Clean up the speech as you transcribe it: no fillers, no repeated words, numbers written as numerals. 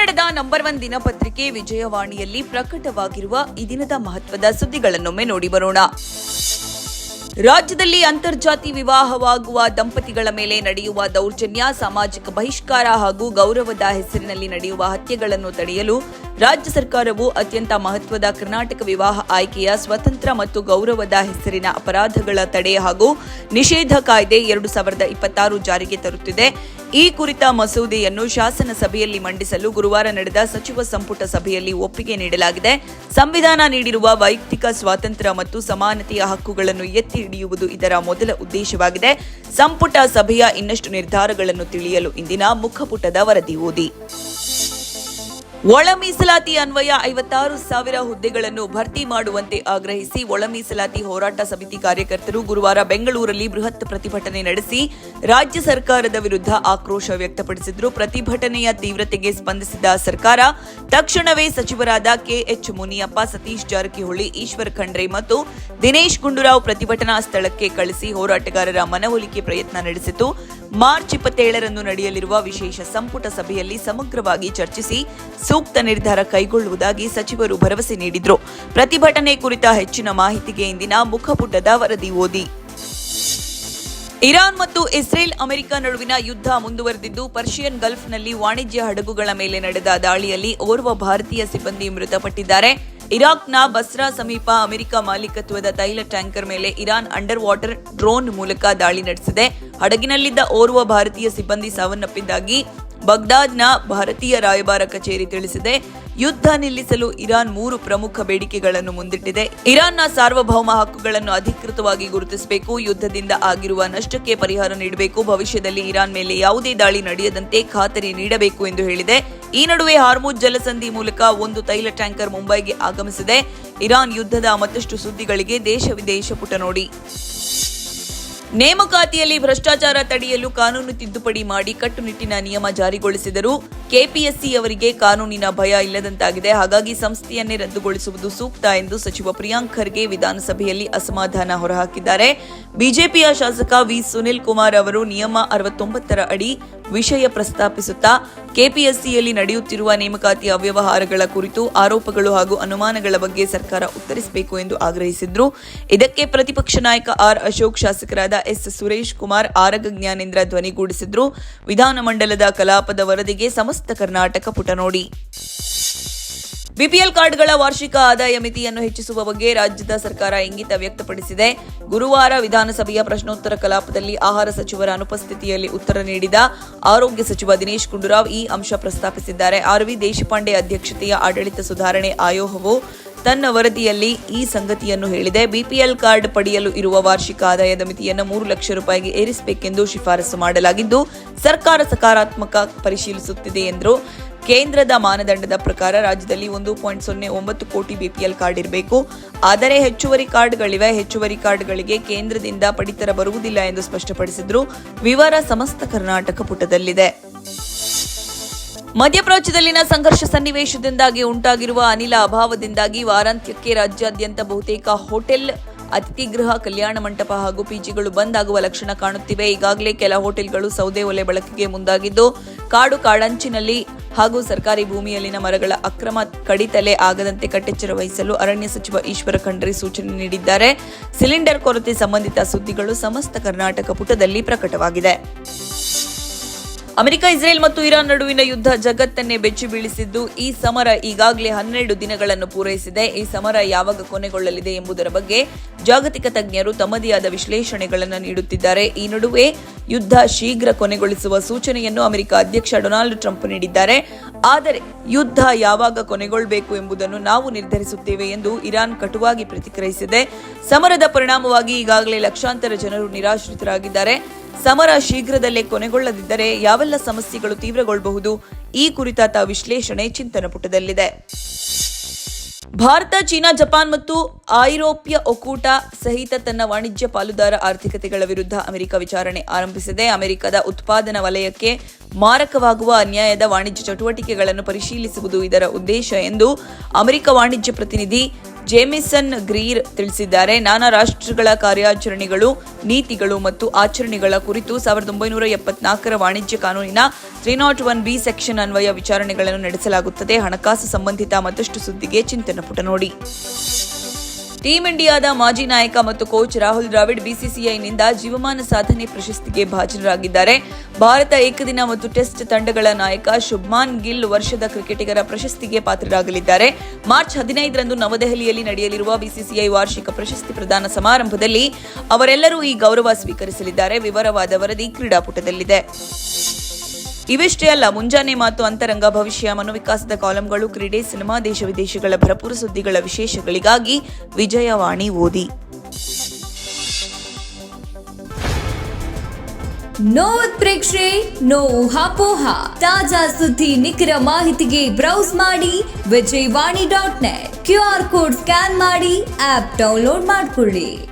ಕನ್ನಡದ ನಂಬರ್ 1 ದಿನಪತ್ರಿಕೆ ವಿಜಯವಾಣಿಯಲ್ಲಿ ಪ್ರಕಟವಾಗಿರುವ ಈ ದಿನದ ಮಹತ್ವದ ಸುದ್ದಿಗಳನ್ನೊಮ್ಮೆ ನೋಡಿ ಬರೋಣ. ರಾಜ್ಯದಲ್ಲಿ ಅಂತರ್ಜಾತಿ ವಿವಾಹವಾಗುವ ದಂಪತಿಗಳ ಮೇಲೆ ನಡೆಯುವ ದೌರ್ಜನ್ಯ, ಸಾಮಾಜಿಕ ಬಹಿಷ್ಕಾರ ಹಾಗೂ ಗೌರವದ ಹೆಸರಿನಲ್ಲಿ ನಡೆಯುವ ಹತ್ಯೆಗಳನ್ನು ತಡೆಯಲು ರಾಜ್ಯ ಸರ್ಕಾರವು ಅತ್ಯಂತ ಮಹತ್ವದ ಕರ್ನಾಟಕ ವಿವಾಹ ಆಯ್ಕೆಯ ಸ್ವತಂತ್ರ ಮತ್ತು ಗೌರವದ ಹೆಸರಿನ ಅಪರಾಧಗಳ ತಡೆ ಹಾಗೂ ನಿಷೇಧ ಕಾಯ್ದೆ 2026 ಜಾರಿಗೆ ತರುತ್ತಿದೆ. ಈ ಕುರಿತ ಮಸೂದೆಯನ್ನು ಶಾಸನ ಸಭೆಯಲ್ಲಿ ಮಂಡಿಸಲು ಗುರುವಾರ ನಡೆದ ಸಚಿವ ಸಂಪುಟ ಸಭೆಯಲ್ಲಿ ಒಪ್ಪಿಗೆ ನೀಡಲಾಗಿದೆ. ಸಂವಿಧಾನ ನೀಡಿರುವ ವೈಯಕ್ತಿಕ ಸ್ವಾತಂತ್ರ್ಯ ಮತ್ತು ಸಮಾನತೆಯ ಹಕ್ಕುಗಳನ್ನು ಎತ್ತಿ ಹಿಡಿಯುವುದು ಇದರ ಮೊದಲ ಉದ್ದೇಶವಾಗಿದೆ. ಸಂಪುಟ ಸಭೆಯ ಇನ್ನಷ್ಟು ನಿರ್ಧಾರಗಳನ್ನು ತಿಳಿಯಲು ಇಂದಿನ ಮುಖಪುಟದ ವರದಿ ಓದಿ. ಒಳ ಮೀಸಲಾತಿ ಅನ್ವಯ 56,000 ಹುದ್ದೆಗಳನ್ನು ಭರ್ತಿ ಮಾಡುವಂತೆ ಆಗ್ರಹಿಸಿ ಒಳ ಮೀಸಲಾತಿ ಹೋರಾಟ ಸಮಿತಿ ಕಾರ್ಯಕರ್ತರು ಗುರುವಾರ ಬೆಂಗಳೂರಲ್ಲಿ ಬೃಹತ್ ಪ್ರತಿಭಟನೆ ನಡೆಸಿ ರಾಜ್ಯ ಸರ್ಕಾರದ ವಿರುದ್ಧ ಆಕ್ರೋಶ ವ್ಯಕ್ತಪಡಿಸಿದರು. ಪ್ರತಿಭಟನೆಯ ತೀವ್ರತೆಗೆ ಸ್ಪಂದಿಸಿದ ಸರ್ಕಾರ ತಕ್ಷಣವೇ ಸಚಿವರಾದ ಕೆಎಚ್ ಮುನಿಯಪ್ಪ, ಸತೀಶ್ ಜಾರಕಿಹೊಳಿ, ಈಶ್ವರ್ ಖಂಡ್ರೆ ಮತ್ತು ದಿನೇಶ್ ಗುಂಡೂರಾವ್ ಪ್ರತಿಭಟನಾ ಸ್ಥಳಕ್ಕೆ ಕಳಿಸಿ ಹೋರಾಟಗಾರರ ಮನವೊಲಿಕೆ ಪ್ರಯತ್ನ ನಡೆಸಿತು. ಮಾರ್ಚ್ 27ರಂದು ನಡೆಯಲಿರುವ ವಿಶೇಷ ಸಂಪುಟ ಸಭೆಯಲ್ಲಿ ಸಮಗ್ರವಾಗಿ ಚರ್ಚಿಸಿ ಸೂಕ್ತ ನಿರ್ಧಾರ ಕೈಗೊಳ್ಳುವುದಾಗಿ ಸಚಿವರು ಭರವಸೆ ನೀಡಿದರು. ಪ್ರತಿಭಟನೆ ಕುರಿತ ಹೆಚ್ಚಿನ ಮಾಹಿತಿಗೆ ಇಂದಿನ ಮುಖಪುಟದ ವರದಿ ಓದಿ. ಇರಾನ್ ಮತ್ತು ಇಸ್ರೇಲ್ ಅಮೆರಿಕ ನಡುವಿನ ಯುದ್ಧ ಮುಂದುವರೆದಿದ್ದು, ಪರ್ಷಿಯನ್ ಗಲ್ಫ್ನಲ್ಲಿ ವಾಣಿಜ್ಯ ಹಡಗುಗಳ ಮೇಲೆ ನಡೆದ ದಾಳಿಯಲ್ಲಿ ಓರ್ವ ಭಾರತೀಯ ಸಿಬ್ಬಂದಿ ಮೃತಪಟ್ಟಿದ್ದಾರೆ. ಇರಾಕ್ನ ಬಸ್ರಾ ಸಮೀಪ ಅಮೆರಿಕ ಮಾಲೀಕತ್ವದ ತೈಲ ಟ್ಯಾಂಕರ್ ಮೇಲೆ ಇರಾನ್ ಅಂಡರ್ ವಾಟರ್ ಡ್ರೋನ್ ಮೂಲಕ ದಾಳಿ ನಡೆಸಿದೆ. ಹಡಗಿನಲ್ಲಿದ್ದ ಓರ್ವ ಭಾರತೀಯ ಸಿಬ್ಬಂದಿ ಸಾವನ್ನಪ್ಪಿದ್ದಾಗಿ ಬಗ್ದಾದ್ನ ಭಾರತೀಯ ರಾಯಭಾರ ಕಚೇರಿ ತಿಳಿಸಿದೆ. ಯುದ್ಧ ನಿಲ್ಲಿಸಲು ಇರಾನ್ 3 ಪ್ರಮುಖ ಬೇಡಿಕೆಗಳನ್ನು ಮುಂದಿಟ್ಟಿದೆ. ಇರಾನ್ನ ಸಾರ್ವಭೌಮ ಹಕ್ಕುಗಳನ್ನು ಅಧಿಕೃತವಾಗಿ ಗುರುತಿಸಬೇಕು, ಯುದ್ಧದಿಂದ ಆಗಿರುವ ನಷ್ಟಕ್ಕೆ ಪರಿಹಾರ ನೀಡಬೇಕು, ಭವಿಷ್ಯದಲ್ಲಿ ಇರಾನ್ ಮೇಲೆ ಯಾವುದೇ ದಾಳಿ ನಡೆಯದಂತೆ ಖಾತರಿ ನೀಡಬೇಕು ಎಂದು ಹೇಳಿದೆ. ಈ ನಡುವೆ ಹಾರ್ಮುಜ್ ಜಲಸಂಧಿ ಮೂಲಕ ಒಂದು ತೈಲ ಟ್ಯಾಂಕರ್ ಮುಂಬೈಗೆ ಆಗಮಿಸಿದೆ. ಇರಾನ್ ಯುದ್ಧದ ಮತ್ತಷ್ಟು ಸುದ್ದಿಗಳಿಗೆ ದೇಶ ವಿದೇಶ ಪುಟ ನೋಡಿ. ನೇಮಕಾತಿಯಲ್ಲಿ ಭ್ರಷ್ಟಾಚಾರ ತಡೆಯಲು ಕಾನೂನು ತಿದ್ದುಪಡಿ ಮಾಡಿ ಕಟ್ಟುನಿಟ್ಟಿನ ನಿಯಮ ಜಾರಿಗೊಳಿಸಿದರೂ ಕೆಪಿಎಸ್ಸಿ ಅವರಿಗೆ ಕಾನೂನಿನ ಭಯ ಇಲ್ಲದಂತಾಗಿದೆ. ಹಾಗಾಗಿ ಸಂಸ್ಥೆಯನ್ನೇ ರದ್ದುಗೊಳಿಸುವುದು ಸೂಕ್ತ ಎಂದು ಸಚಿವ ಪ್ರಿಯಾಂಕ್ ಖರ್ಗೆ ವಿಧಾನಸಭೆಯಲ್ಲಿ ಅಸಮಾಧಾನ ಹೊರಹಾಕಿದ್ದಾರೆ. ಬಿಜೆಪಿಯ ಶಾಸಕ ವಿ ಸುನಿಲ್ ಕುಮಾರ್ ಅವರು ನಿಯಮ 69ರ ಅಡಿ ವಿಷಯ ಪ್ರಸ್ತಾಪಿಸುತ್ತಾ ಕೆಪಿಎಸ್ಸಿಯಲ್ಲಿ ನಡೆಯುತ್ತಿರುವ ನೇಮಕಾತಿ ಅವ್ಯವಹಾರಗಳ ಕುರಿತು ಆರೋಪಗಳು ಹಾಗೂ ಅನುಮಾನಗಳ ಬಗ್ಗೆ ಸರ್ಕಾರ ಉತ್ತರಿಸಬೇಕು ಎಂದು ಆಗ್ರಹಿಸಿದ್ರು. ಇದಕ್ಕೆ ಪ್ರತಿಪಕ್ಷ ನಾಯಕ ಆರ್ ಅಶೋಕ್, ಶಾಸಕರಾದ ಎಸ್ ಸುರೇಶ್ ಕುಮಾರ್, ಆರಗ ಜ್ಞಾನೇಂದ್ರ ಧ್ವನಿಗೂಡಿಸಿದ್ರು. ವಿಧಾನಮಂಡಲದ ಕಲಾಪದ ವರದಿಗೆ ಸಮಸ್ತ ಕರ್ನಾಟಕ ಪುಟ ನೋಡಿ. ಬಿಪಿಎಲ್ ಕಾರ್ಡ್ಗಳ ವಾರ್ಷಿಕ ಆದಾಯ ಮಿತಿಯನ್ನು ಹೆಚ್ಚಿಸುವ ಬಗ್ಗೆ ರಾಜ್ಯದ ಸರ್ಕಾರ ಇಂಗಿತ ವ್ಯಕ್ತಪಡಿಸಿದೆ. ಗುರುವಾರ ವಿಧಾನಸಭೆಯ ಪ್ರಶ್ನೋತ್ತರ ಕಲಾಪದಲ್ಲಿ ಆಹಾರ ಸಚಿವರ ಅನುಪಸ್ಥಿತಿಯಲ್ಲಿ ಉತ್ತರ ನೀಡಿದ ಆರೋಗ್ಯ ಸಚಿವ ದಿನೇಶ್ ಗುಂಡೂರಾವ್ ಈ ಅಂಶ ಪ್ರಸ್ತಾಪಿಸಿದ್ದಾರೆ. ಆರ್.ವಿ. ದೇಶಪಾಂಡೆ ಅಧ್ಯಕ್ಷತೆಯ ಆಡಳಿತ ಸುಧಾರಣೆ ಆಯೋಗವು ತನ್ನ ವರದಿಯಲ್ಲಿ ಈ ಸಂಗತಿಯನ್ನು ಹೇಳಿದೆ. ಬಿಪಿಎಲ್ ಕಾರ್ಡ್ ಪಡೆಯಲು ಇರುವ ವಾರ್ಷಿಕ ಆದಾಯದ ಮಿತಿಯನ್ನು 3 ಲಕ್ಷ ರೂಪಾಯಿಗೆ ಏರಿಸಬೇಕೆಂದು ಶಿಫಾರಸು ಮಾಡಲಾಗಿದ್ದು, ಸರ್ಕಾರ ಸಕಾರಾತ್ಮಕ ಪರಿಶೀಲಿಸುತ್ತಿದೆ ಎಂದರು. ಕೇಂದ್ರದ ಮಾನದಂಡದ ಪ್ರಕಾರ ರಾಜ್ಯದಲ್ಲಿ 1.09 ಕೋಟಿ ಬಿಪಿಎಲ್ ಕಾರ್ಡ್ ಇರಬೇಕು. ಆದರೆ ಹೆಚ್ಚುವರಿ ಕಾರ್ಡ್ಗಳಿವೆ. ಹೆಚ್ಚುವರಿ ಕಾರ್ಡ್ಗಳಿಗೆ ಕೇಂದ್ರದಿಂದ ಪಡಿತರ ಬರುವುದಿಲ್ಲ ಎಂದು ಸ್ಪಷ್ಟಪಡಿಸಿದರು. ವಿವರ ಸಮಸ್ತ ಕರ್ನಾಟಕ ಪುಟದಲ್ಲಿದೆ. ಮಧ್ಯಪ್ರಾಚ್ಯದಲ್ಲಿನ ಸಂಘರ್ಷ ಸನ್ನಿವೇಶದಿಂದಾಗಿ ಉಂಟಾಗಿರುವ ಅನಿಲ ಅಭಾವದಿಂದಾಗಿ ವಾರಾಂತ್ಯಕ್ಕೆ ರಾಜ್ಯಾದ್ಯಂತ ಬಹುತೇಕ ಹೋಟೆಲ್, ಅತಿಥಿಗೃಹ, ಕಲ್ಯಾಣ ಮಂಟಪ ಹಾಗೂ ಪಿಜಿಗಳು ಬಂದ್ ಆಗುವ ಲಕ್ಷಣ ಕಾಣುತ್ತಿವೆ. ಈಗಾಗಲೇ ಕೆಲ ಹೋಟೆಲ್ಗಳು ಸೌದೆ ಒಲೆ ಬಳಕೆಗೆ ಮುಂದಾಗಿದ್ದು, ಕಾಡಂಚಿನಲ್ಲಿ ಹಾಗೂ ಸರ್ಕಾರಿ ಭೂಮಿಯಲ್ಲಿನ ಮರಗಳ ಅಕ್ರಮ ಕಡಿತಲೆ ಆಗದಂತೆ ಕಟ್ಟೆಚ್ಚರ ವಹಿಸಲು ಅರಣ್ಯ ಸಚಿವ ಈಶ್ವರ ಖಂಡ್ರೆ ಸೂಚನೆ ನೀಡಿದ್ದಾರೆ. ಸಿಲಿಂಡರ್ ಕೊರತೆ ಸಂಬಂಧಿತ ಸುದ್ದಿಗಳು ಸಮಸ್ತ ಕರ್ನಾಟಕ ಪುಟದಲ್ಲಿ ಪ್ರಕಟವಾಗಿದೆ. ಅಮೆರಿಕ, ಇಸ್ರೇಲ್ ಮತ್ತು ಇರಾನ್ ನಡುವಿನ ಯುದ್ಧ ಜಗತ್ತನ್ನೇ ಬೆಚ್ಚಿ ಬೀಳಿಸಿದ್ದು, ಈ ಸಮರ ಈಗಾಗಲೇ 12 ದಿನಗಳನ್ನು ಪೂರೈಸಿದೆ. ಈ ಸಮರ ಯಾವಾಗ ಕೊನೆಗೊಳ್ಳಲಿದೆ ಎಂಬುದರ ಬಗ್ಗೆ ಜಾಗತಿಕ ತಜ್ಞರು ತಮ್ಮದೇ ಆದ ವಿಶ್ಲೇಷಣೆಗಳನ್ನು ನೀಡುತ್ತಿದ್ದಾರೆ. ಈ ನಡುವೆ ಯುದ್ಧ ಶೀಘ್ರ ಕೊನೆಗೊಳಿಸುವ ಸೂಚನೆಯನ್ನು ಅಮೆರಿಕ ಅಧ್ಯಕ್ಷ ಡೊನಾಲ್ಡ್ ಟ್ರಂಪ್ ನೀಡಿದ್ದಾರೆ. ಆದರೆ ಯುದ್ಧ ಯಾವಾಗ ಕೊನೆಗೊಳ್ಳಬೇಕು ಎಂಬುದನ್ನು ನಾವು ನಿರ್ಧರಿಸುತ್ತೇವೆ ಎಂದು ಇರಾನ್ ಕಟುವಾಗಿ ಪ್ರತಿಕ್ರಿಯಿಸಿದೆ. ಸಮರದ ಪರಿಣಾಮವಾಗಿ ಈಗಾಗಲೇ ಲಕ್ಷಾಂತರ ಜನರು ನಿರಾಶ್ರಿತರಾಗಿದ್ದಾರೆ. ಸಮರ ಶೀಘ್ರದಲ್ಲೇ ಕೊನೆಗೊಳ್ಳದಿದ್ದರೆ ಯಾವೆಲ್ಲ ಸಮಸ್ಯೆಗಳು ತೀವ್ರಗೊಳ್ಳಬಹುದು? ಈ ಕುರಿತಾದ ವಿಶ್ಲೇಷಣೆ ಚಿಂತನ ಪುಟದಲ್ಲಿದೆ. ಭಾರತ, ಚೀನಾ, ಜಪಾನ್ ಮತ್ತು ಐರೋಪ್ಯ ಒಕ್ಕೂಟ ಸಹಿತ ತನ್ನ ವಾಣಿಜ್ಯ ಪಾಲುದಾರ ಆರ್ಥಿಕತೆಗಳ ವಿರುದ್ಧ ಅಮೆರಿಕ ವಿಚಾರಣೆ ಆರಂಭಿಸಿದೆ. ಅಮೆರಿಕದ ಉತ್ಪಾದನಾ ವಲಯಕ್ಕೆ ಮಾರಕವಾಗುವ ಅನ್ಯಾಯದ ವಾಣಿಜ್ಯ ಚಟುವಟಿಕೆಗಳನ್ನು ಪರಿಶೀಲಿಸುವುದು ಇದರ ಉದ್ದೇಶ ಎಂದು ಅಮೆರಿಕ ವಾಣಿಜ್ಯ ಪ್ರತಿನಿಧಿ ಜೇಮಿಸನ್ ಗ್ರೀರ್ ತಿಳಿಸಿದ್ದಾರೆ. ನಾನಾ ರಾಷ್ಟ್ರಗಳ ಕಾರ್ಯಾಚರಣೆಗಳು, ನೀತಿಗಳು ಮತ್ತು ಆಚರಣೆಗಳ ಕುರಿತು 1974ರ ವಾಣಿಜ್ಯ ಕಾನೂನಿನ 301B ಸೆಕ್ಷನ್ ಅನ್ವಯ ವಿಚಾರಣೆಗಳನ್ನು ನಡೆಸಲಾಗುತ್ತದೆ. ಹಣಕಾಸು ಸಂಬಂಧಿತ ಮತ್ತಷ್ಟು ಸುದ್ದಿಗೆ ಚಿಂತನ ಪುಟ ನೋಡಿ. ಟೀಂ ಇಂಡಿಯಾದ ಮಾಜಿ ನಾಯಕ ಮತ್ತು ಕೋಚ್ ರಾಹುಲ್ ದ್ರಾವಿಡ್ ಬಿಸಿಸಿಐನಿಂದ ಜೀವಮಾನ ಸಾಧನೆ ಪ್ರಶಸ್ತಿಗೆ ಭಾಜನರಾಗಿದ್ದಾರೆ. ಭಾರತ ಏಕದಿನ ಮತ್ತು ಟೆಸ್ಟ್ ತಂಡಗಳ ನಾಯಕ ಶುಭ್ಮಾನ್ ಗಿಲ್ ವರ್ಷದ ಕ್ರಿಕೆಟಿಗರ ಪ್ರಶಸ್ತಿಗೆ ಪಾತ್ರರಾಗಲಿದ್ದಾರೆ. ಮಾರ್ಚ್ 15ರಂದು ನವದೆಹಲಿಯಲ್ಲಿ ನಡೆಯಲಿರುವ ಬಿಸಿಸಿಐ ವಾರ್ಷಿಕ ಪ್ರಶಸ್ತಿ ಪ್ರದಾನ ಸಮಾರಂಭದಲ್ಲಿ ಅವರೆಲ್ಲರೂ ಈ ಗೌರವ ಸ್ವೀಕರಿಸಲಿದ್ದಾರೆ. ವಿವರವಾದ ವರದಿ ಕ್ರೀಡಾಪುಟದಲ್ಲಿದೆ. ಇವಿಷ್ಟೇ ಅಲ್ಲ, ಮುಂಜಾನೆ ಮಾತು, ಅಂತರಂಗ, ಭವಿಷ್ಯ, ಮನೋವಿಕಾಸದ ಕಾಲಂಗಳು, ಕ್ರೀಡೆ, ಸಿನಿಮಾ, ದೇಶ ವಿದೇಶಗಳ ಭರಪೂರ ಸುದ್ದಿಗಳ ವಿಶೇಷಗಳಿಗಾಗಿ ವಿಜಯವಾಣಿ ಓದಿ. ನೋ ಉತ್ಪ್ರೇಕ್ಷೆ, ನೋ ಊಹಾಪೋಹ. ತಾಜಾ ಸುದ್ದಿ, ನಿಖರ ಮಾಹಿತಿಗೆ ಬ್ರೌಸ್ ಮಾಡಿ ವಿಜಯವಾಣಿ.net. QR ಕೋಡ್ ಸ್ಕ್ಯಾನ್ ಮಾಡಿ ಆಪ್ ಡೌನ್ಲೋಡ್ ಮಾಡಿಕೊಳ್ಳಿ.